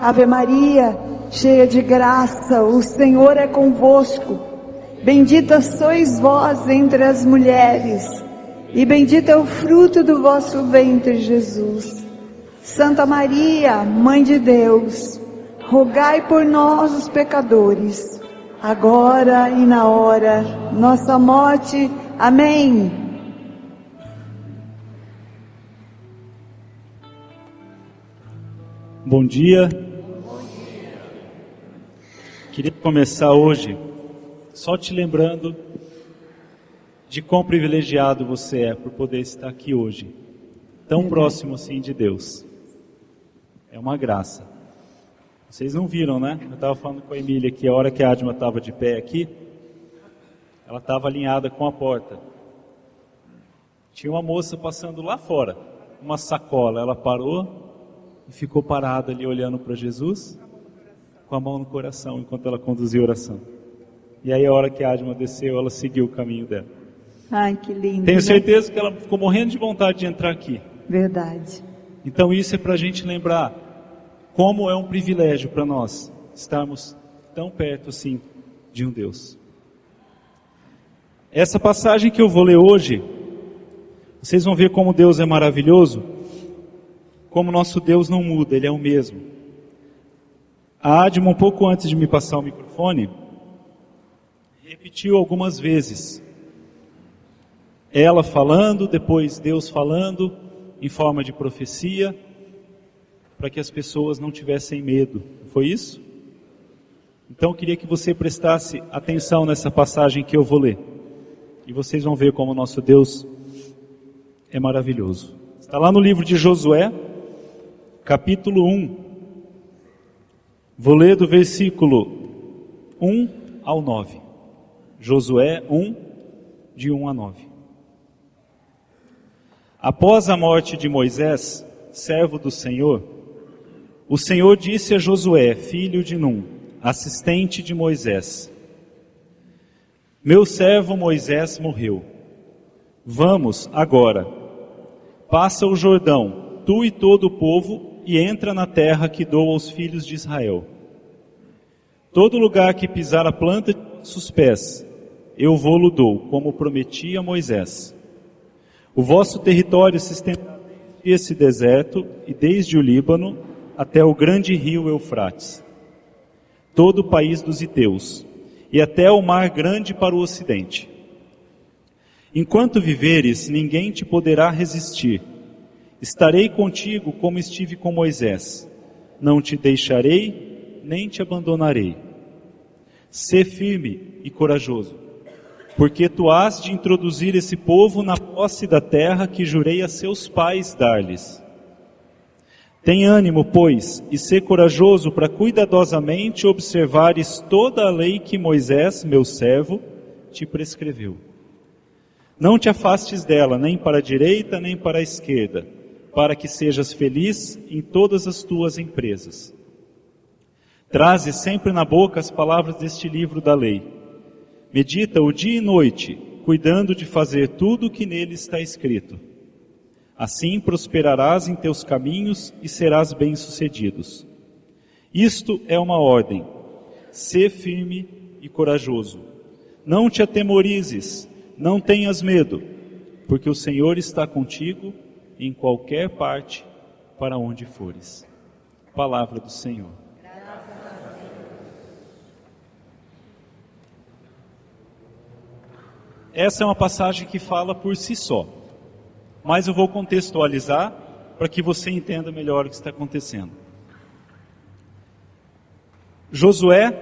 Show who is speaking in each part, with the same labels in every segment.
Speaker 1: Ave Maria, cheia de graça, o Senhor é convosco. Bendita sois vós entre as mulheres, e bendito é o fruto do vosso ventre, Jesus. Santa Maria, Mãe de Deus, rogai por nós, os pecadores, agora e na hora de nossa morte. Amém.
Speaker 2: Bom dia. Queria começar hoje só te lembrando de quão privilegiado você é por poder estar aqui hoje, tão próximo assim de Deus. É uma graça. Vocês não viram, né? Eu estava falando com a Emília que a hora que a Adma estava de pé aqui, ela estava alinhada com a porta. Tinha uma moça passando lá fora, uma sacola. Ela parou e ficou parada ali olhando para Jesus, com a mão no coração, enquanto ela conduzia a oração. E aí a hora que a Adma desceu, ela seguiu o caminho dela.
Speaker 1: Ai, que lindo.
Speaker 2: Tenho certeza que ela ficou morrendo de vontade de entrar aqui.
Speaker 1: Verdade.
Speaker 2: Então isso é para a gente lembrar como é um privilégio para nós estarmos tão perto assim de um Deus. Essa passagem que eu vou ler hoje, vocês vão ver como Deus é maravilhoso, como nosso Deus não muda, Ele é o mesmo. A Adma, um pouco antes de me passar o microfone, repetiu algumas vezes. Ela falando, depois Deus falando, em forma de profecia, para que as pessoas não tivessem medo. Foi isso? Então eu queria que você prestasse atenção nessa passagem que eu vou ler. E vocês vão ver como o nosso Deus é maravilhoso. Está lá no livro de Josué, capítulo 1. Vou ler do versículo 1 ao 9. Josué 1, de 1 a 9. Após a morte de Moisés, servo do Senhor, o Senhor disse a Josué, filho de Num, assistente de Moisés: Meu servo Moisés morreu. Vamos agora, passa o Jordão, tu e todo o povo, e entra na terra que dou aos filhos de Israel. Todo lugar que pisar a planta de vossos pés, eu vou-lo dou, como prometi a Moisés. O vosso território se estenderá desde esse deserto e desde o Líbano até o grande rio Eufrates, todo o país dos Iteus, e até o mar grande para o ocidente. Enquanto viveres, ninguém te poderá resistir. Estarei contigo como estive com Moisés. Não te deixarei, nem te abandonarei. Sê firme e corajoso, porque tu has de introduzir esse povo na posse da terra que jurei a seus pais dar-lhes. Tem ânimo, pois, e sê corajoso para cuidadosamente observares toda a lei que Moisés, meu servo, te prescreveu. Não te afastes dela, nem para a direita, nem para a esquerda, para que sejas feliz em todas as tuas empresas. Traze sempre na boca as palavras deste livro da lei. Medita-o dia e noite, cuidando de fazer tudo o que nele está escrito. Assim prosperarás em teus caminhos e serás bem-sucedido. Isto é uma ordem. Sê firme e corajoso. Não te atemorizes, não tenhas medo, porque o Senhor está contigo em qualquer parte para onde fores. Palavra do Senhor. Essa é uma passagem que fala por si só, mas eu vou contextualizar para que você entenda melhor o que está acontecendo. Josué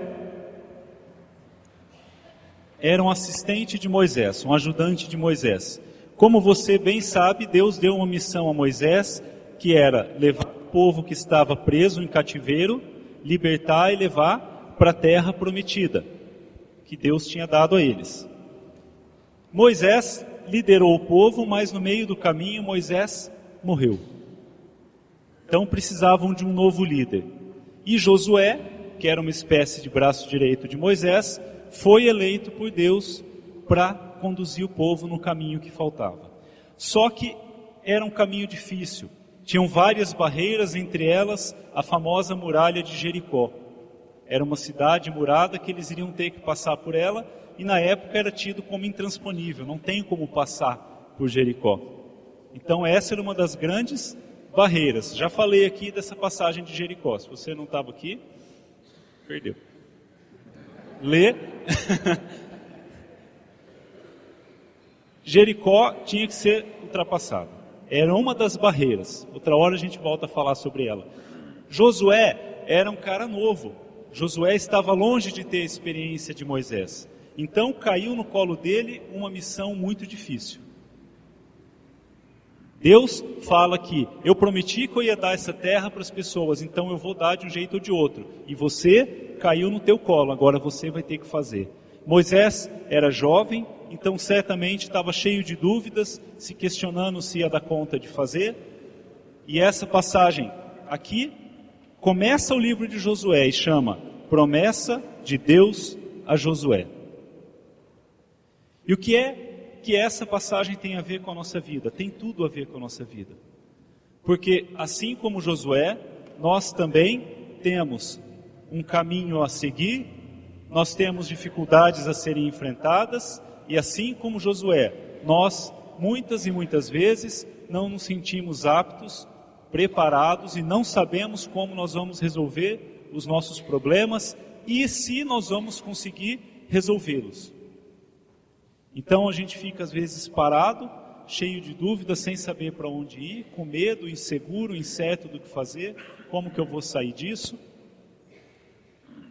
Speaker 2: era um assistente de Moisés, um ajudante de Moisés. Como você bem sabe, Deus deu uma missão a Moisés, que era levar o povo que estava preso em cativeiro, libertar e levar para a terra prometida, que Deus tinha dado a eles. Moisés liderou o povo, mas no meio do caminho Moisés morreu. Então precisavam de um novo líder. E Josué, que era uma espécie de braço direito de Moisés, foi eleito por Deus para conduzir o povo no caminho que faltava. Só que era um caminho difícil. Tinham várias barreiras, entre elas a famosa muralha de Jericó. Era uma cidade murada que eles iriam ter que passar por ela, e na época era tido como intransponível, não tem como passar por Jericó. Então essa era uma das grandes barreiras. Já falei aqui dessa passagem de Jericó, se você não estava aqui, perdeu. Lê. Jericó tinha que ser ultrapassado. Era uma das barreiras. Outra hora a gente volta a falar sobre ela. Josué era um cara novo. Josué estava longe de ter a experiência de Moisés. Então caiu no colo dele uma missão muito difícil. Deus fala que eu prometi que eu ia dar essa terra para as pessoas, então eu vou dar de um jeito ou de outro. E você caiu no teu colo, agora você vai ter que fazer. Moisés era jovem, então certamente estava cheio de dúvidas, se questionando se ia dar conta de fazer. E essa passagem aqui começa o livro de Josué e chama Promessa de Deus a Josué. E o que é que essa passagem tem a ver com a nossa vida? Tem tudo a ver com a nossa vida. Porque assim como Josué, nós também temos um caminho a seguir, nós temos dificuldades a serem enfrentadas, e assim como Josué, nós muitas e muitas vezes não nos sentimos aptos, preparados e não sabemos como nós vamos resolver os nossos problemas e se nós vamos conseguir resolvê-los. Então a gente fica às vezes parado, cheio de dúvidas, sem saber para onde ir, com medo, inseguro, incerto do que fazer, como que eu vou sair disso?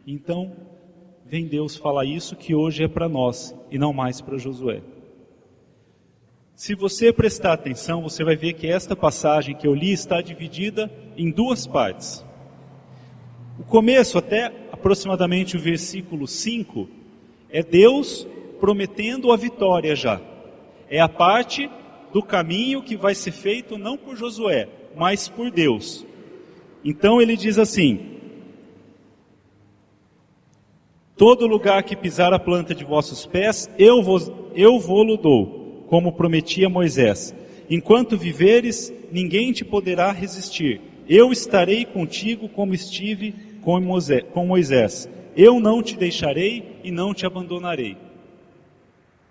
Speaker 2: Então vem Deus falar isso que hoje é para nós e não mais para Josué. Se você prestar atenção, você vai ver que esta passagem que eu li está dividida em duas partes. O começo, até aproximadamente o versículo 5, é Deus prometendo a vitória já. É a parte do caminho que vai ser feito não por Josué, mas por Deus. Então ele diz assim: todo lugar que pisar a planta de vossos pés, eu vou-lo dou, como prometi a Moisés. Enquanto viveres, ninguém te poderá resistir. Eu estarei contigo como estive com Moisés. Eu não te deixarei e não te abandonarei.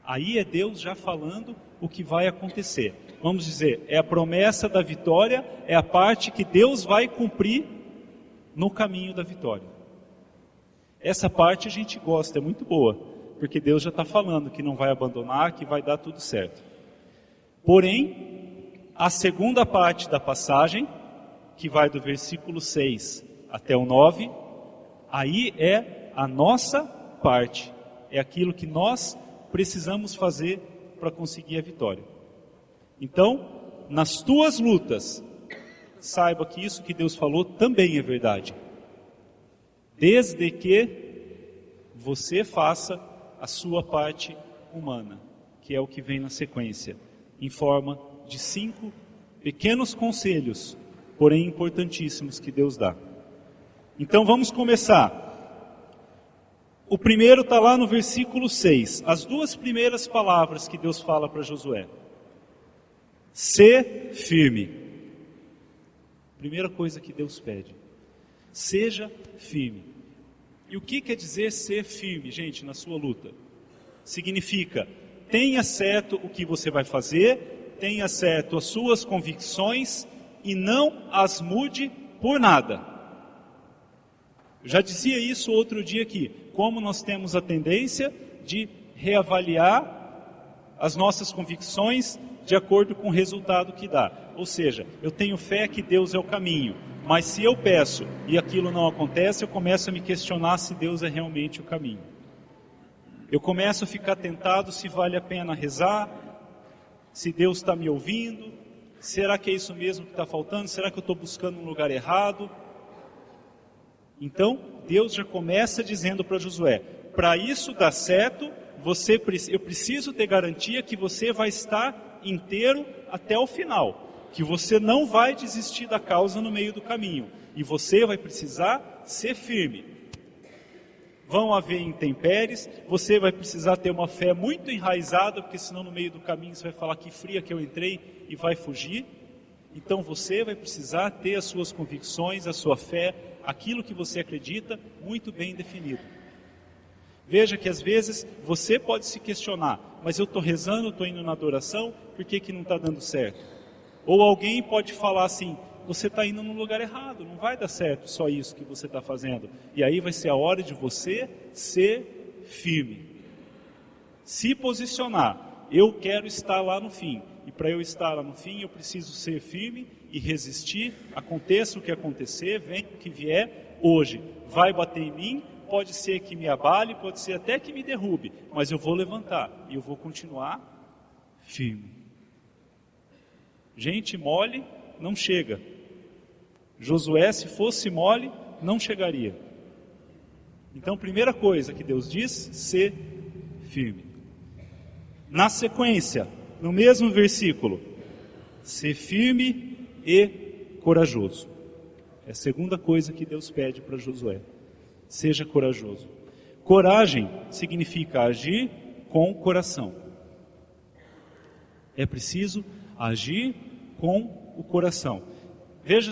Speaker 2: Aí é Deus já falando o que vai acontecer. Vamos dizer, é a promessa da vitória, é a parte que Deus vai cumprir no caminho da vitória. Essa parte a gente gosta, é muito boa, porque Deus já está falando que não vai abandonar, que vai dar tudo certo. Porém, a segunda parte da passagem, que vai do versículo 6 até o 9, aí é a nossa parte, é aquilo que nós precisamos fazer para conseguir a vitória. Então, nas tuas lutas, saiba que isso que Deus falou também é verdade. Desde que você faça a sua parte humana, que é o que vem na sequência, em forma de 5 pequenos conselhos, porém importantíssimos, que Deus dá. Então vamos começar. O primeiro está lá no versículo 6, as duas primeiras palavras que Deus fala para Josué. Sê firme. Primeira coisa que Deus pede. Seja firme. E o que quer dizer ser firme, gente, na sua luta? Significa, tenha certo o que você vai fazer, tenha certo as suas convicções e não as mude por nada. Eu já dizia isso outro dia aqui, como nós temos a tendência de reavaliar as nossas convicções de acordo com o resultado que dá. Ou seja, eu tenho fé que Deus é o caminho, mas se eu peço e aquilo não acontece, eu começo a me questionar se Deus é realmente o caminho. Eu começo a ficar tentado se vale a pena rezar, se Deus está me ouvindo, será que é isso mesmo que está faltando? Será que eu estou buscando um lugar errado? Então, Deus já começa dizendo para Josué, para isso dar certo, eu preciso ter garantia que você vai estar inteiro até o final, que você não vai desistir da causa no meio do caminho, e você vai precisar ser firme. Vão haver intempéries, você vai precisar ter uma fé muito enraizada, porque senão no meio do caminho você vai falar que fria que eu entrei e vai fugir. Então você vai precisar ter as suas convicções, a sua fé, aquilo que você acredita, muito bem definido. Veja que às vezes você pode se questionar, mas eu estou rezando, estou indo na adoração, por que não está dando certo? Ou alguém pode falar assim, você está indo no lugar errado, não vai dar certo só isso que você está fazendo. E aí vai ser a hora de você ser firme. Se posicionar, eu quero estar lá no fim. E para eu estar lá no fim, eu preciso ser firme e resistir, aconteça o que acontecer, venha o que vier, hoje. Vai bater em mim, pode ser que me abale, pode ser até que me derrube, mas eu vou levantar e eu vou continuar firme. Gente mole não chega. Josué, se fosse mole, não chegaria. Então, primeira coisa que Deus diz, ser firme. Na sequência, no mesmo versículo, ser firme e corajoso. É a segunda coisa que Deus pede para Josué. Seja corajoso. Coragem significa agir com o coração. É preciso agir com o coração. Veja,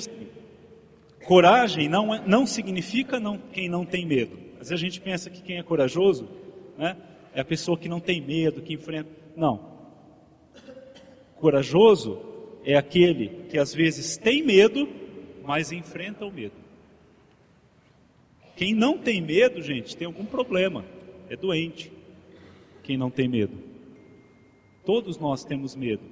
Speaker 2: coragem não significa quem não tem medo. Às vezes a gente pensa que quem é corajoso, né, é a pessoa que não tem medo, que enfrenta. Não. Corajoso é aquele que às vezes tem medo, mas enfrenta o medo. Quem não tem medo, gente, tem algum problema, é doente. Quem não tem medo. Todos nós temos medo.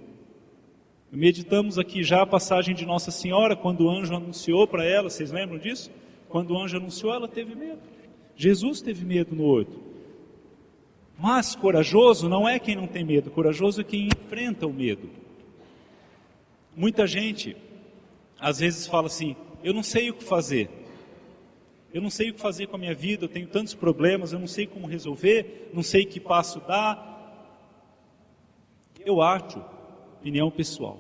Speaker 2: Meditamos aqui já a passagem de Nossa Senhora, quando o anjo anunciou para ela, vocês lembram disso? Quando o anjo anunciou, ela teve medo. Jesus teve medo no horto. Mas corajoso não é quem não tem medo, corajoso é quem enfrenta o medo. Muita gente, às vezes fala assim, eu não sei o que fazer. Eu não sei o que fazer com a minha vida, eu tenho tantos problemas, eu não sei como resolver, não sei que passo dar. Eu acho, opinião pessoal,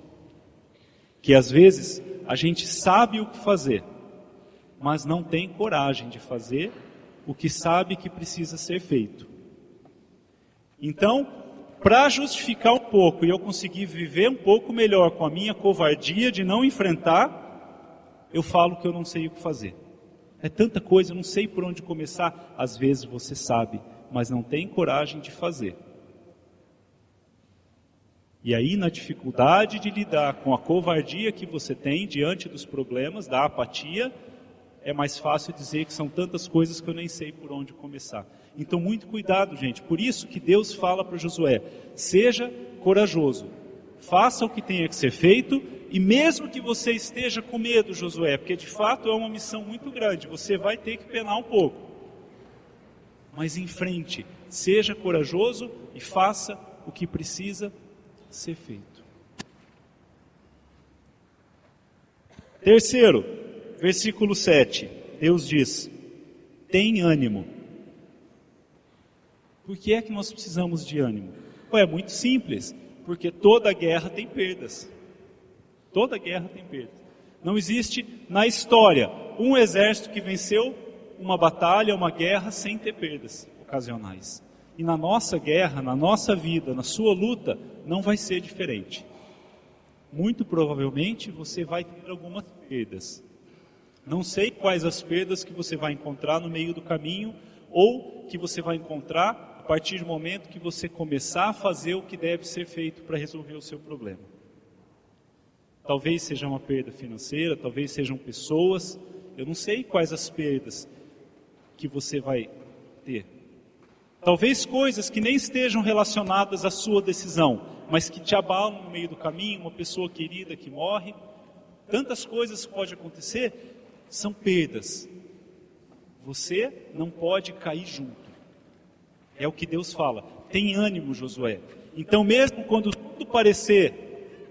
Speaker 2: que às vezes a gente sabe o que fazer, mas não tem coragem de fazer o que sabe que precisa ser feito. Então, para justificar um pouco e eu conseguir viver um pouco melhor com a minha covardia de não enfrentar, eu falo que eu não sei o que fazer. É tanta coisa, eu não sei por onde começar. Às vezes você sabe, mas não tem coragem de fazer. E aí, na dificuldade de lidar com a covardia que você tem diante dos problemas, da apatia, é mais fácil dizer que são tantas coisas que eu nem sei por onde começar. Então, muito cuidado, gente. Por isso que Deus fala para Josué, seja corajoso, faça o que tenha que ser feito, e mesmo que você esteja com medo, Josué, porque de fato é uma missão muito grande, você vai ter que penar um pouco. Mas em frente, seja corajoso e faça o que precisa ser feito. Terceiro, versículo 7, Deus diz, tem ânimo. Por que é que nós precisamos de ânimo? É muito simples, porque toda guerra tem perdas. Toda guerra tem perdas. Não existe na história um exército que venceu uma batalha, uma guerra sem ter perdas ocasionais. E na nossa guerra, na nossa vida, na sua luta, não vai ser diferente. Muito provavelmente você vai ter algumas perdas. Não sei quais as perdas que você vai encontrar no meio do caminho, ou que você vai encontrar a partir do momento que você começar a fazer o que deve ser feito para resolver o seu problema. Talvez seja uma perda financeira, talvez sejam pessoas, eu não sei quais as perdas que você vai ter. Talvez coisas que nem estejam relacionadas à sua decisão, mas que te abalam no meio do caminho, uma pessoa querida que morre. Tantas coisas que podem acontecer, são perdas. Você não pode cair junto. É o que Deus fala. Tem ânimo, Josué. Então mesmo quando tudo parecer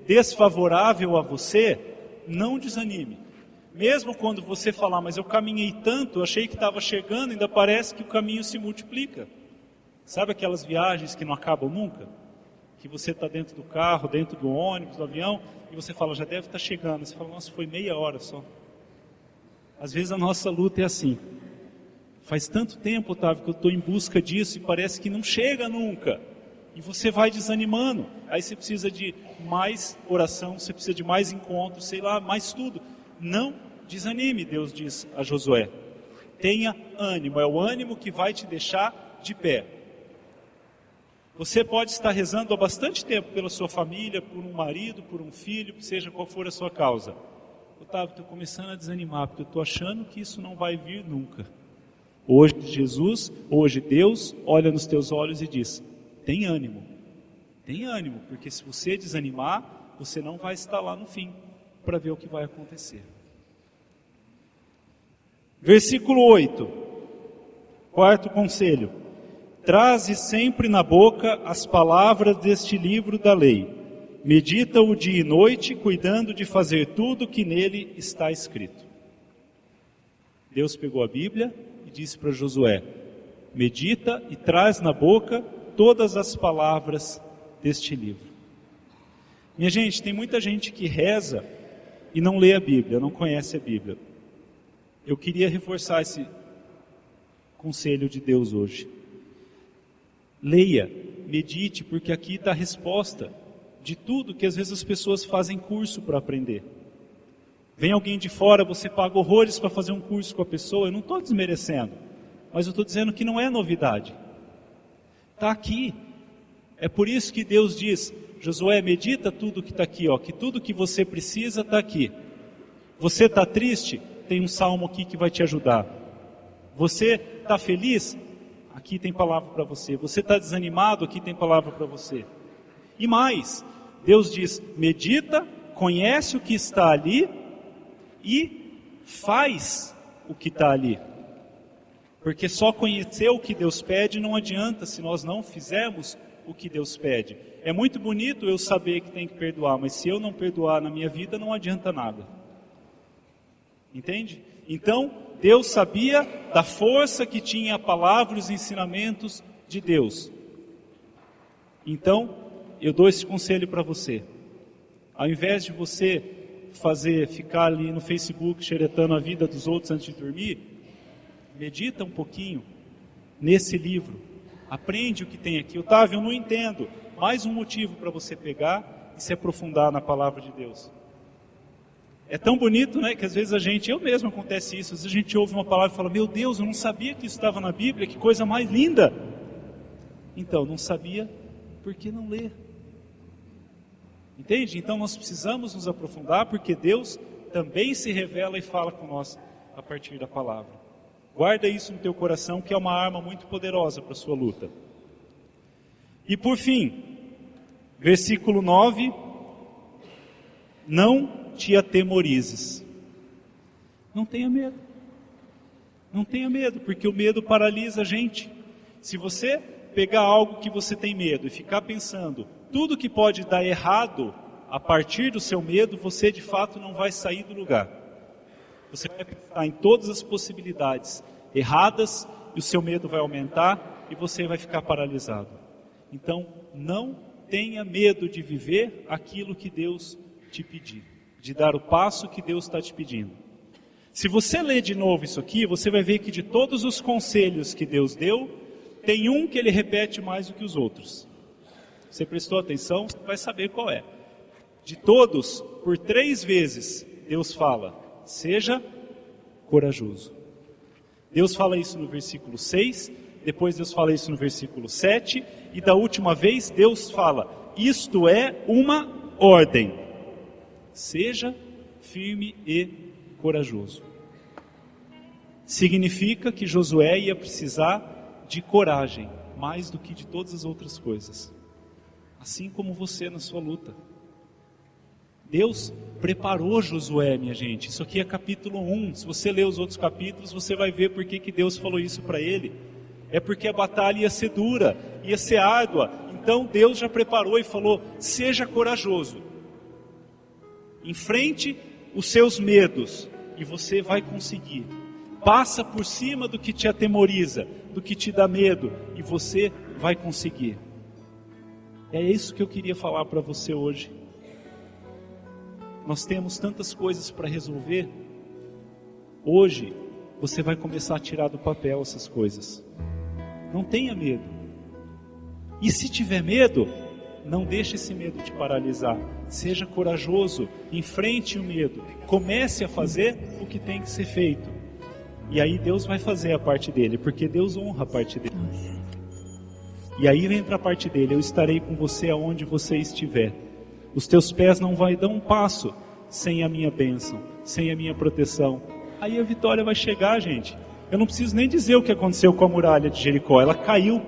Speaker 2: desfavorável a você, não desanime. Mesmo quando você falar, mas eu caminhei tanto, eu achei que estava chegando, ainda parece que o caminho se multiplica. Sabe aquelas viagens que não acabam nunca? Que você está dentro do carro, dentro do ônibus, do avião, e você fala, já deve estar chegando. Você fala, nossa, foi meia hora só. Às vezes a nossa luta é assim. Faz tanto tempo, Otávio, que eu estou em busca disso e parece que não chega nunca. E você vai desanimando. Aí você precisa de mais oração, você precisa de mais encontros, sei lá, mais tudo. Não desanime, Deus diz a Josué. Tenha ânimo, é o ânimo que vai te deixar de pé. Você pode estar rezando há bastante tempo pela sua família, por um marido, por um filho, seja qual for a sua causa. Otávio, estou começando a desanimar, porque eu estou achando que isso não vai vir nunca. Hoje hoje Deus olha nos teus olhos e diz, tem ânimo, porque se você desanimar, você não vai estar lá no fim, para ver o que vai acontecer. Versículo 8, quarto conselho. Traze sempre na boca as palavras deste livro da lei. Medita-o dia e noite, cuidando de fazer tudo o que nele está escrito. Deus pegou a Bíblia e disse para Josué, medita e traz na boca todas as palavras deste livro. Minha gente, tem muita gente que reza e não lê a Bíblia, não conhece a Bíblia. Eu queria reforçar esse conselho de Deus hoje. Leia, medite, porque aqui está a resposta de tudo que às vezes as pessoas fazem curso para aprender. Vem alguém de fora, você paga horrores para fazer um curso com a pessoa, eu não estou desmerecendo, mas eu estou dizendo que não é novidade. Está aqui. É por isso que Deus diz, Josué, medita tudo que está aqui, ó, que tudo que você precisa está aqui. Você está triste? Tem um salmo aqui que vai te ajudar. Você está feliz? Aqui tem palavra para você. Você está desanimado? Aqui tem palavra para você. E mais, Deus diz, medita, conhece o que está ali e faz o que está ali. Porque só conhecer o que Deus pede não adianta se nós não fizermos o que Deus pede. É muito bonito eu saber que tem que perdoar, mas se eu não perdoar na minha vida não adianta nada. Entende? Então, Deus sabia da força que tinha a palavra e os ensinamentos de Deus. Então, eu dou esse conselho para você. Ao invés de você ficar ali no Facebook xeretando a vida dos outros antes de dormir, medita um pouquinho nesse livro. Aprende o que tem aqui. Otávio, eu não entendo. Mais um motivo para você pegar e se aprofundar na palavra de Deus. É tão bonito, né, que às vezes eu mesmo acontece isso, às vezes a gente ouve uma palavra e fala, meu Deus, eu não sabia que isso estava na Bíblia, que coisa mais linda. Então, não sabia, por que não ler? Entende? Então nós precisamos nos aprofundar, porque Deus também se revela e fala com nós a partir da palavra. Guarda isso no teu coração, que é uma arma muito poderosa para a sua luta. E por fim, versículo 9, não te atemorizes. Não tenha medo. Não tenha medo, porque o medo paralisa a gente. Se você pegar algo que você tem medo e ficar pensando tudo que pode dar errado a partir do seu medo, você de fato não vai sair do lugar. Você vai pensar em todas as possibilidades erradas e o seu medo vai aumentar e você vai ficar paralisado. Então, não tenha medo de viver aquilo que Deus te pedir, de dar o passo que Deus está te pedindo. Se você ler de novo isso aqui, você vai ver que de todos os conselhos que Deus deu, tem um que ele repete mais do que os outros. Você prestou atenção, você vai saber qual é. De todos, por 3 vezes, Deus fala, seja corajoso. Deus fala isso no versículo 6, depois Deus fala isso no versículo 7, e da última vez Deus fala, isto é uma ordem. Seja firme e corajoso. Significa que Josué ia precisar de coragem, mais do que de todas as outras coisas. Assim como você na sua luta. Deus preparou Josué, minha gente. Isso aqui é capítulo 1. Se você ler os outros capítulos, você vai ver por que Deus falou isso para ele. É porque a batalha ia ser dura, ia ser árdua. Então Deus já preparou e falou, seja corajoso. Enfrente os seus medos e você vai conseguir. Passa por cima do que te atemoriza, do que te dá medo e você vai conseguir. É isso que eu queria falar para você hoje. Nós temos tantas coisas para resolver. Hoje você vai começar a tirar do papel essas coisas. Não tenha medo. E se tiver medo, não deixe esse medo te paralisar. Seja corajoso, enfrente o medo. Comece a fazer o que tem que ser feito. E aí Deus vai fazer a parte dele, porque Deus honra a parte dele. E aí entra a parte dele: eu estarei com você aonde você estiver. Os teus pés não vão dar um passo sem a minha bênção, sem a minha proteção. Aí a vitória vai chegar, gente. Eu não preciso nem dizer o que aconteceu com a muralha de Jericó. Ela caiu.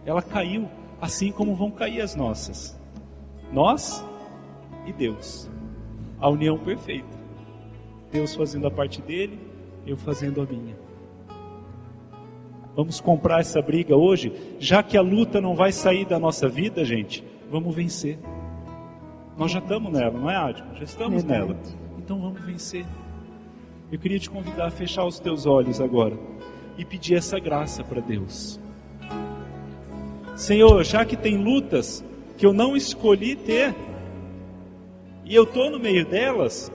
Speaker 2: Ela caiu, assim como vão cair as nossas. Nós e Deus. A união perfeita. Deus fazendo a parte dele, eu fazendo a minha. Vamos comprar essa briga hoje, já que a luta não vai sair da nossa vida, gente. Vamos vencer. Nós já estamos nela, não é, Adson? Já estamos nela. Então vamos vencer. Eu queria te convidar a fechar os teus olhos agora e pedir essa graça para Deus. Senhor, já que tem lutas que eu não escolhi ter, e eu estou no meio delas,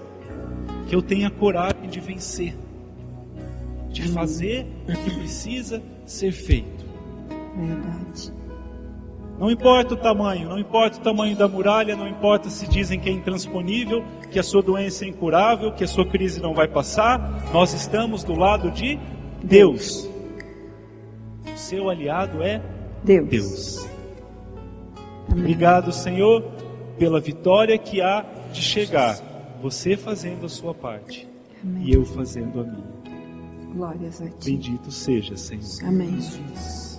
Speaker 2: que eu tenha coragem de vencer, de fazer o que precisa ser feito.
Speaker 1: Verdade.
Speaker 2: Não importa o tamanho, não importa o tamanho da muralha, não importa se dizem que é intransponível, que a sua doença é incurável, que a sua crise não vai passar, nós estamos do lado de Deus. O seu aliado é Deus. Obrigado, Senhor, pela vitória que há de chegar. Você fazendo a sua parte. Amém. E eu fazendo a minha.
Speaker 1: Glórias a ti.
Speaker 2: Bendito seja, Senhor.
Speaker 1: Amém, Jesus.